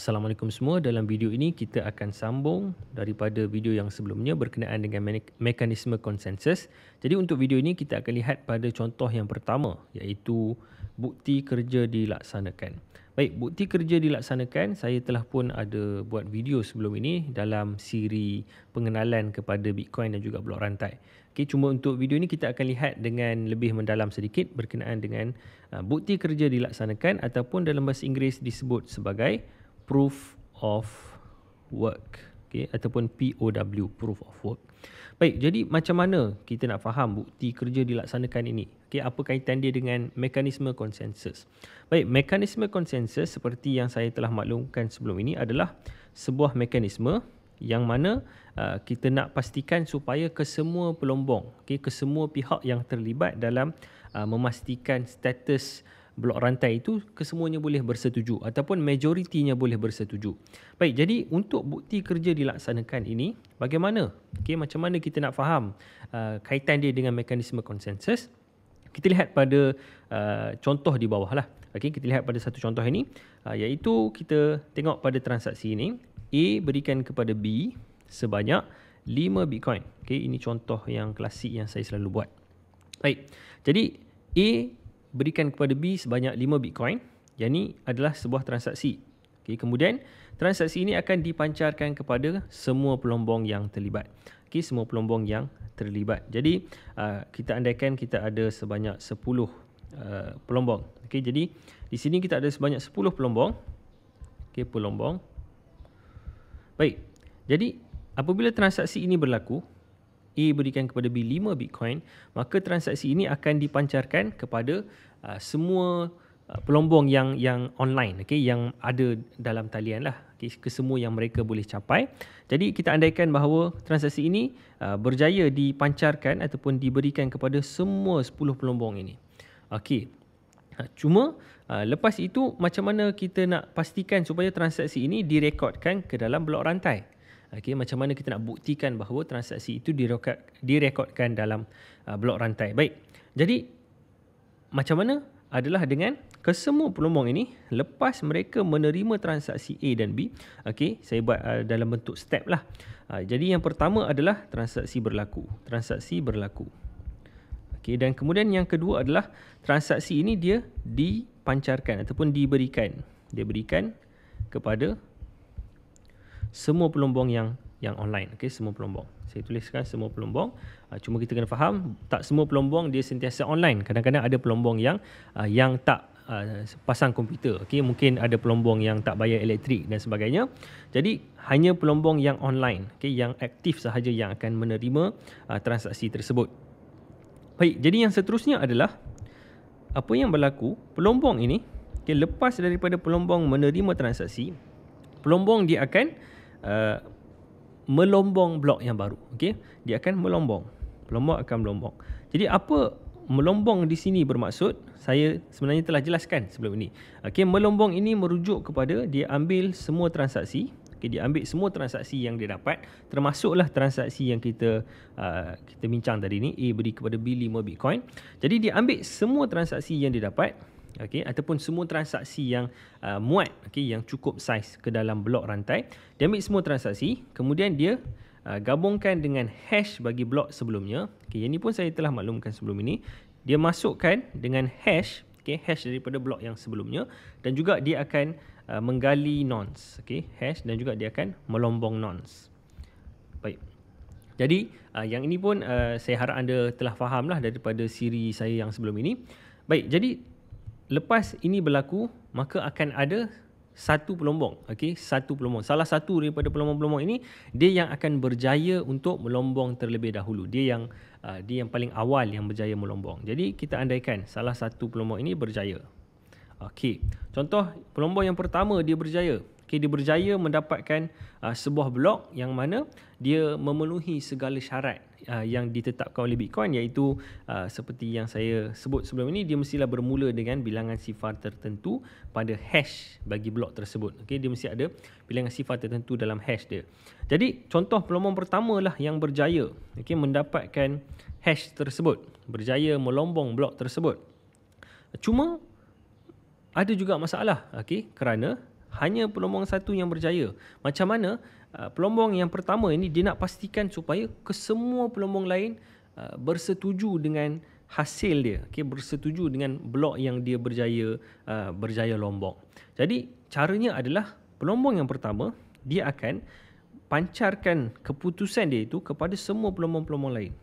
Assalamualaikum semua. Dalam video ini kita akan sambung daripada video yang sebelumnya berkenaan dengan mekanisme konsensus. Jadi untuk video ini kita akan lihat pada contoh yang pertama, iaitu bukti kerja dilaksanakan. Baik, bukti kerja dilaksanakan, saya telah pun ada buat video sebelum ini dalam siri pengenalan kepada Bitcoin dan juga blok rantai. Okey, cuma untuk video ini kita akan lihat dengan lebih mendalam sedikit berkenaan dengan bukti kerja dilaksanakan ataupun dalam bahasa Inggeris disebut sebagai proof of work, ataupun POW, proof of work. Baik, jadi macam mana kita nak faham bukti kerja dilaksanakan ini? Apa kaitan dia dengan mekanisme konsensus? Baik, mekanisme konsensus seperti yang saya telah maklumkan sebelum ini adalah sebuah mekanisme yang mana kita nak pastikan supaya kesemua pelombong, kesemua pihak yang terlibat dalam memastikan status blok rantai itu kesemuanya boleh bersetuju ataupun majoritinya boleh bersetuju. Baik, jadi untuk bukti kerja dilaksanakan ini, bagaimana? Macam mana kita nak faham kaitan dia dengan mekanisme konsensus? Kita lihat pada contoh di bawah lah. Kita lihat pada satu contoh ini, iaitu kita tengok pada transaksi ini, A berikan kepada B sebanyak 5 Bitcoin. Ini contoh yang klasik yang saya selalu buat. Baik, jadi A berikan kepada B sebanyak 5 Bitcoin. Yang ini adalah sebuah transaksi. Kemudian transaksi ini akan dipancarkan kepada semua pelombong yang terlibat. Semua pelombong yang terlibat. Jadi kita andaikan kita ada sebanyak 10 pelombong. Jadi di sini kita ada sebanyak 10 pelombong. Pelombong. Baik. Jadi apabila transaksi ini berlaku, A berikan kepada B 5 Bitcoin, maka transaksi ini akan dipancarkan kepada semua pelombong yang online, yang ada dalam talian lah, ke semua yang mereka boleh capai. Jadi kita andaikan bahawa transaksi ini berjaya dipancarkan ataupun diberikan kepada semua 10 pelombong ini. Cuma lepas itu macam mana kita nak pastikan supaya transaksi ini direkodkan ke dalam blok rantai? Macam mana kita nak buktikan bahawa transaksi itu direkodkan dalam blok rantai? Baik, jadi macam mana adalah dengan kesemua pelombong ini lepas mereka menerima transaksi A dan B. Saya buat dalam bentuk step lah. Jadi yang pertama adalah transaksi berlaku. Dan kemudian yang kedua adalah transaksi ini dia dipancarkan ataupun diberikan. Dia berikan kepada semua pelombong yang online. Semua pelombong. Saya tuliskan semua pelombong. Cuma kita kena faham, tak semua pelombong dia sentiasa online. Kadang-kadang ada pelombong yang tak pasang komputer. Mungkin ada pelombong yang tak bayar elektrik dan sebagainya. Jadi hanya pelombong yang online, yang aktif sahaja yang akan menerima transaksi tersebut. Baik, jadi yang seterusnya adalah apa yang berlaku, pelombong ini lepas daripada pelombong menerima transaksi, pelombong dia akan melombong blok yang baru. Dia akan melombong. Pelombong akan melombong. Jadi apa melombong di sini bermaksud? Saya sebenarnya telah jelaskan sebelum ini. Melombong ini merujuk kepada dia ambil semua transaksi. Dia ambil semua transaksi yang dia dapat, termasuklah transaksi yang kita bincang tadi ni, A beri kepada B 5 Bitcoin. Jadi dia ambil semua transaksi yang dia dapat, ataupun semua transaksi yang muat, yang cukup saiz ke dalam blok rantai. Dia ambil semua transaksi, kemudian dia gabungkan dengan hash bagi blok sebelumnya. Yang ini pun saya telah maklumkan sebelum ini. Dia masukkan dengan hash, hash daripada blok yang sebelumnya, dan juga dia akan menggali nonce, hash, dan juga dia akan melombong nonce. Baik. Jadi yang ini pun saya harap anda telah faham lah daripada siri saya yang sebelum ini. Baik, jadi lepas ini berlaku, maka akan ada satu pelombong. Satu pelombong. Salah satu daripada pelombong-pelombong ini, dia yang akan berjaya untuk melombong terlebih dahulu. Dia yang paling awal yang berjaya melombong. Jadi kita andaikan salah satu pelombong ini berjaya. Contoh pelombong yang pertama dia berjaya. Dia berjaya mendapatkan sebuah blok yang mana dia memenuhi segala syarat yang ditetapkan oleh Bitcoin, iaitu seperti yang saya sebut sebelum ini, dia mestilah bermula dengan bilangan sifar tertentu pada hash bagi blok tersebut. Dia mesti ada bilangan sifar tertentu dalam hash dia. Jadi contoh pelombong pertama lah yang berjaya mendapatkan hash tersebut, berjaya melombong blok tersebut. Cuma ada juga masalah, kerana hanya pelombong satu yang berjaya. Macam mana pelombong yang pertama ini dia nak pastikan supaya kesemua pelombong lain bersetuju dengan hasil dia, bersetuju dengan blok yang dia berjaya lombong. Jadi caranya adalah pelombong yang pertama dia akan pancarkan keputusan dia itu kepada semua pelombong-pelombong lain.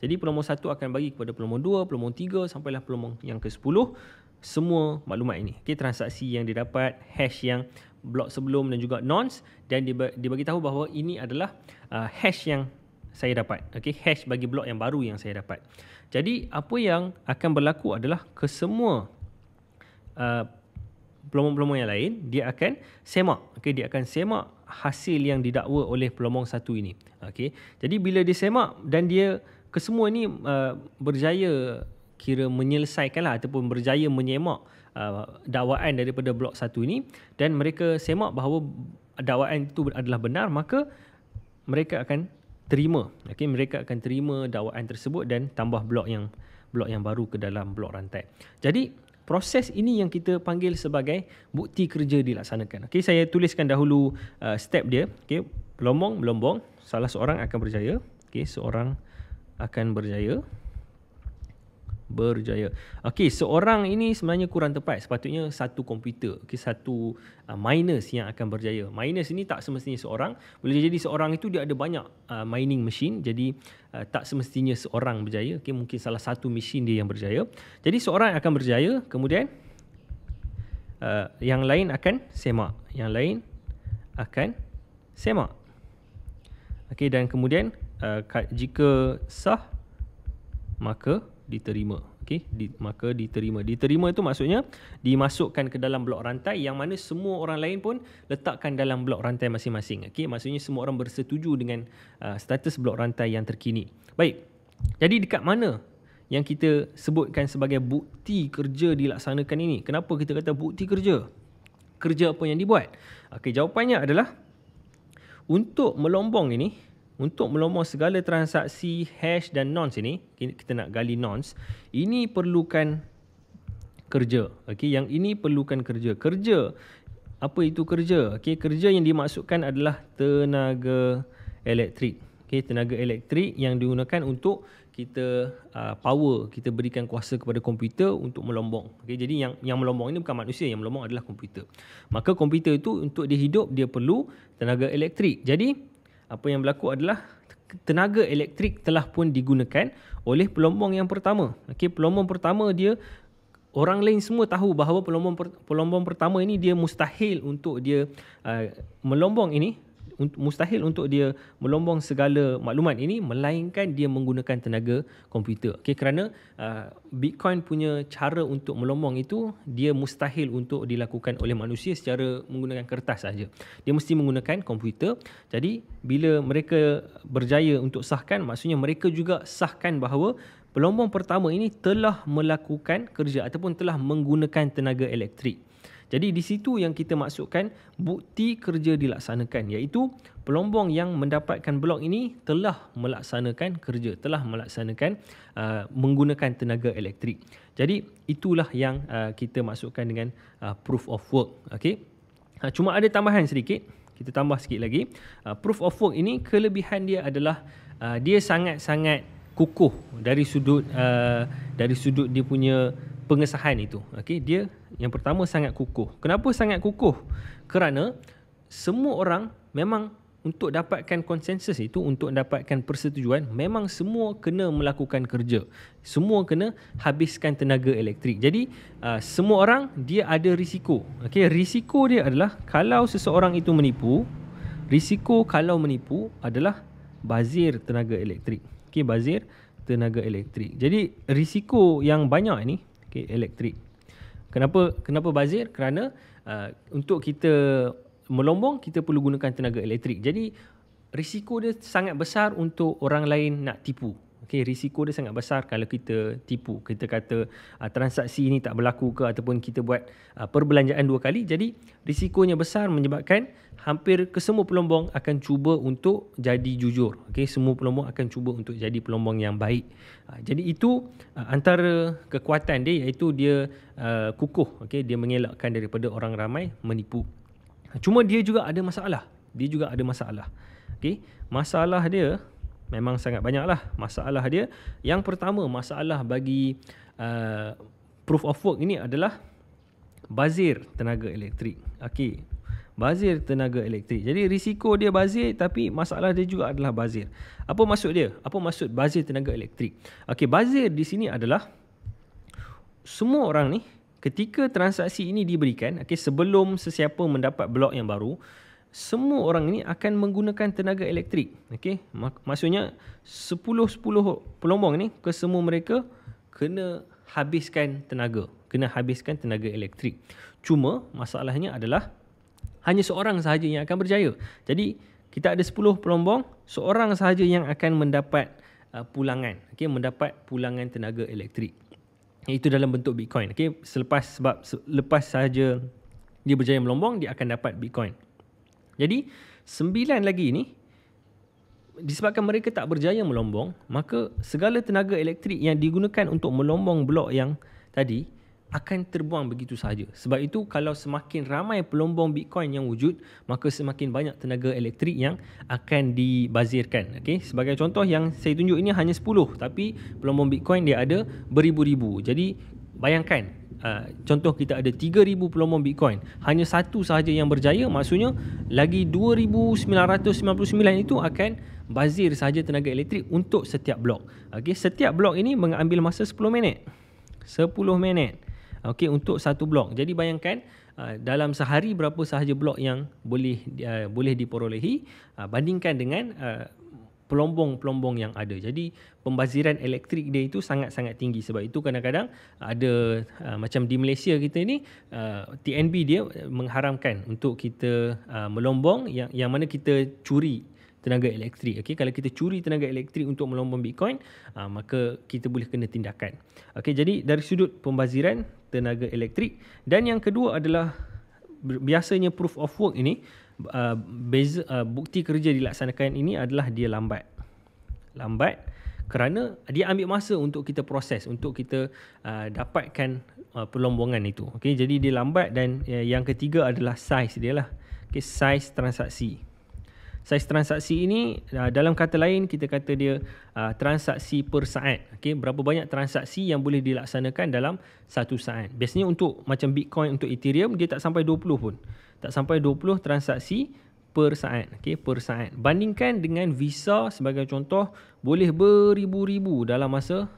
Jadi pelombong satu akan bagi kepada pelombong 2, pelombong 3 sampailah pelombong yang ke-10 semua maklumat ini. Transaksi yang dia dapat, hash yang blok sebelum dan juga nonce, dan dia bagi tahu bahawa ini adalah hash yang saya dapat. Hash bagi blok yang baru yang saya dapat. Jadi apa yang akan berlaku adalah kesemua pelombong-pelombong yang lain dia akan semak. Dia akan semak hasil yang didakwa oleh pelombong satu ini. Jadi bila dia semak dan dia kesemua ni berjaya kira menyelesaikanlah ataupun berjaya menyemak dakwaan daripada blok satu ini dan mereka semak bahawa dakwaan itu adalah benar, maka mereka akan terima. Mereka akan terima dakwaan tersebut dan tambah blok yang baru ke dalam blok rantai. Jadi proses ini yang kita panggil sebagai bukti kerja dilaksanakan. Saya tuliskan dahulu step dia. Pelombong, salah seorang akan berjaya. Seorang akan berjaya. Seorang ini sebenarnya kurang tepat. Sepatutnya satu komputer. Satu miners yang akan berjaya. Miners ini tak semestinya seorang. Boleh jadi seorang itu dia ada banyak mining machine. Jadi tak semestinya seorang berjaya. Mungkin salah satu mesin dia yang berjaya. Jadi seorang akan berjaya. Kemudian yang lain akan semak. Dan kemudian jika sah maka diterima. Maka diterima. Diterima itu maksudnya dimasukkan ke dalam blok rantai yang mana semua orang lain pun letakkan dalam blok rantai masing-masing. Maksudnya semua orang bersetuju dengan status blok rantai yang terkini. Baik. Jadi dekat mana yang kita sebutkan sebagai bukti kerja dilaksanakan ini? Kenapa kita kata bukti kerja? Kerja apa yang dibuat? Jawapannya adalah untuk melombong ini, untuk melombong segala transaksi hash dan nonce ini, kita nak gali nonce, ini perlukan kerja. Yang ini perlukan kerja. Kerja, apa itu kerja? Kerja yang dimaksudkan adalah tenaga elektrik. Tenaga elektrik yang digunakan untuk kita power, kita berikan kuasa kepada komputer untuk melombong. Jadi yang melombong ini bukan manusia, yang melombong adalah komputer. Maka komputer itu untuk dia hidup dia perlu tenaga elektrik. Jadi apa yang berlaku adalah tenaga elektrik telah pun digunakan oleh pelombong yang pertama. Pelombong pertama dia, orang lain semua tahu bahawa pelombong pertama ini dia mustahil untuk dia melombong ini, mustahil untuk dia melombong segala maklumat ini melainkan dia menggunakan tenaga komputer. Kerana Bitcoin punya cara untuk melombong itu dia mustahil untuk dilakukan oleh manusia secara menggunakan kertas saja. Dia mesti menggunakan komputer. Jadi bila mereka berjaya untuk sahkan, maksudnya mereka juga sahkan bahawa pelombong pertama ini telah melakukan kerja ataupun telah menggunakan tenaga elektrik. Jadi di situ yang kita masukkan bukti kerja dilaksanakan, iaitu pelombong yang mendapatkan blok ini telah melaksanakan kerja, telah melaksanakan menggunakan tenaga elektrik. Jadi itulah yang kita masukkan dengan proof of work. Cuma ada tambahan sedikit, kita tambah sikit lagi. Proof of work ini kelebihan dia adalah dia sangat-sangat kukuh dari sudut dia punya pengesahan itu. Dia yang pertama sangat kukuh. Kenapa sangat kukuh? Kerana semua orang memang untuk dapatkan konsensus itu, untuk dapatkan persetujuan, memang semua kena melakukan kerja. Semua kena habiskan tenaga elektrik. Jadi semua orang dia ada risiko. Risiko dia adalah kalau seseorang itu menipu, risiko kalau menipu adalah bazir tenaga elektrik. Bazir tenaga elektrik. Jadi risiko yang banyak ini elektrik. Kenapa bazir? Kerana untuk kita melombong kita perlu gunakan tenaga elektrik. Jadi risiko dia sangat besar untuk orang lain nak tipu. Risiko dia sangat besar kalau kita tipu. Kita kata transaksi ini tak berlaku ke ataupun kita buat perbelanjaan 2 kali. Jadi risikonya besar menyebabkan hampir kesemua pelombong akan cuba untuk jadi jujur. Semua pelombong akan cuba untuk jadi pelombong yang baik. Jadi itu antara kekuatan dia, iaitu dia kukuh. Dia mengelakkan daripada orang ramai menipu. Cuma dia juga ada masalah. Okey, masalah dia memang sangat banyaklah. Masalah dia yang pertama, masalah bagi proof of work ini adalah bazir tenaga elektrik. Okey, bazir tenaga elektrik. Jadi risiko dia bazir, tapi masalah dia juga adalah bazir. Apa maksud dia? Apa maksud bazir tenaga elektrik? Okey, bazir di sini adalah semua orang ni ketika transaksi ini diberikan, okey, sebelum sesiapa mendapat blok yang baru, semua orang ini akan menggunakan tenaga elektrik. Okey, maksudnya 10 pelombong ni kesemua mereka kena habiskan tenaga elektrik. Cuma masalahnya adalah hanya seorang sahaja yang akan berjaya. Jadi kita ada 10 pelombong, seorang sahaja yang akan mendapat pulangan, okey, mendapat pulangan tenaga elektrik. Itu dalam bentuk Bitcoin. Okey, lepas sahaja dia berjaya melombong, dia akan dapat Bitcoin. Jadi 9 lagi ni, disebabkan mereka tak berjaya melombong, maka segala tenaga elektrik yang digunakan untuk melombong blok yang tadi akan terbuang begitu sahaja. Sebab itu kalau semakin ramai pelombong Bitcoin yang wujud, maka semakin banyak tenaga elektrik yang akan dibazirkan. Okey, sebagai contoh yang saya tunjuk ini hanya 10, tapi pelombong Bitcoin dia ada beribu-ribu. Jadi bayangkan, contoh kita ada 3,000 pelombong Bitcoin, hanya satu sahaja yang berjaya, maksudnya lagi 2,999 itu akan bazir sahaja tenaga elektrik untuk setiap blok. Okey, setiap blok ini mengambil masa 10 minit. 10 minit. Okey, untuk satu blok. Jadi bayangkan dalam sehari berapa sahaja blok yang boleh diperolehi, bandingkan dengan pelombong-pelombong yang ada. Jadi pembaziran elektrik dia itu sangat-sangat tinggi. Sebab itu kadang-kadang ada macam di Malaysia kita ni, TNB dia mengharamkan untuk kita melombong yang mana kita curi tenaga elektrik. Okey, kalau kita curi tenaga elektrik untuk melombong Bitcoin, maka kita boleh kena tindakan. Okey, jadi dari sudut pembaziran tenaga elektrik. Dan yang kedua adalah biasanya proof of work ini, bukti kerja dilaksanakan ini adalah dia lambat kerana dia ambil masa untuk kita proses, untuk kita dapatkan pelombongan itu. Okey, jadi dia lambat. Dan yang ketiga adalah size dia lah. Okey, size transaksi. Saiz transaksi ini, dalam kata lain kita kata dia transaksi per saat. Okey, berapa banyak transaksi yang boleh dilaksanakan dalam satu saat. Biasanya untuk macam Bitcoin, untuk Ethereum, dia tak sampai 20 pun. Tak sampai 20 transaksi per saat. Okey, per saat. Bandingkan dengan Visa sebagai contoh, boleh beribu-ribu dalam masa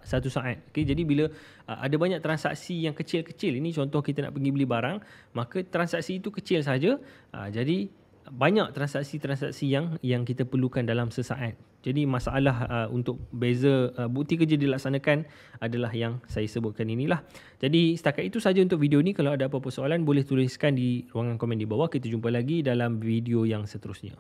satu saat. Okey, jadi bila ada banyak transaksi yang kecil-kecil, ini contoh kita nak pergi beli barang, maka transaksi itu kecil saja. Jadi banyak transaksi-transaksi yang kita perlukan dalam sesaat. Jadi masalah untuk beza bukti kerja dilaksanakan adalah yang saya sebutkan inilah. Jadi setakat itu saja untuk video ni. Kalau ada apa-apa soalan, boleh tuliskan di ruangan komen di bawah. Kita jumpa lagi dalam video yang seterusnya.